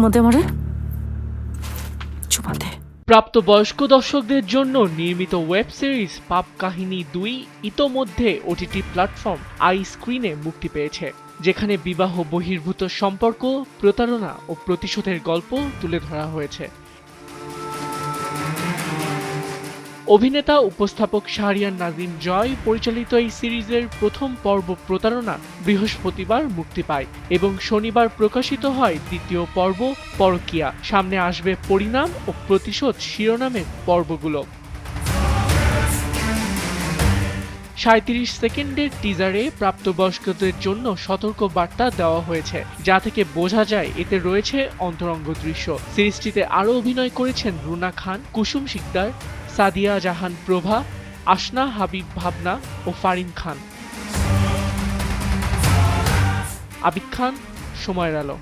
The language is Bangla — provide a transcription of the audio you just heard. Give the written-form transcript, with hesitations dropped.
চুমাতে আমারে চুমাতে। প্রাপ্তবয়স্ক দর্শকদের জন্য নির্মিত ওয়েব সিরিজ পাপ কাহিনী 2 ইতোমধ্যে ওটিটি প্ল্যাটফর্ম আই স্ক্রিনে মুক্তি পেয়েছে, যেখানে বিবাহ বহির্ভূত সম্পর্ক, প্রতারণা ও প্রতিশোধের গল্প তুলে ধরা হয়েছে। অভিনেতা উপস্থাপক শাহরিয়ার নাজিম জয় পরিচালিত এই সিরিজের প্রথম পর্ব প্রতারণা বৃহস্পতিবার মুক্তি পায় এবং শনিবার প্রকাশিত হয় দ্বিতীয় পর্ব পরকীয়া। সামনে আসবে পরিণাম ও প্রতিশোধ শিরোনামের পর্বগুলো। 37 সেকেন্ডের টিজারে প্রাপ্তবয়স্কদের জন্য সতর্ক বার্তা দেওয়া হয়েছে, যা থেকে বোঝা যায় এতে রয়েছে অন্তরঙ্গ দৃশ্য। সিরিজটিতে আরও অভিনয় করেছেন রুনা খান, কুসুম শিকদার, সাদিয়া জাহান প্রভা, আসনা হাবিব ভাবনা ও ফারিন খান। আবিদ খান, সময়ের আলো।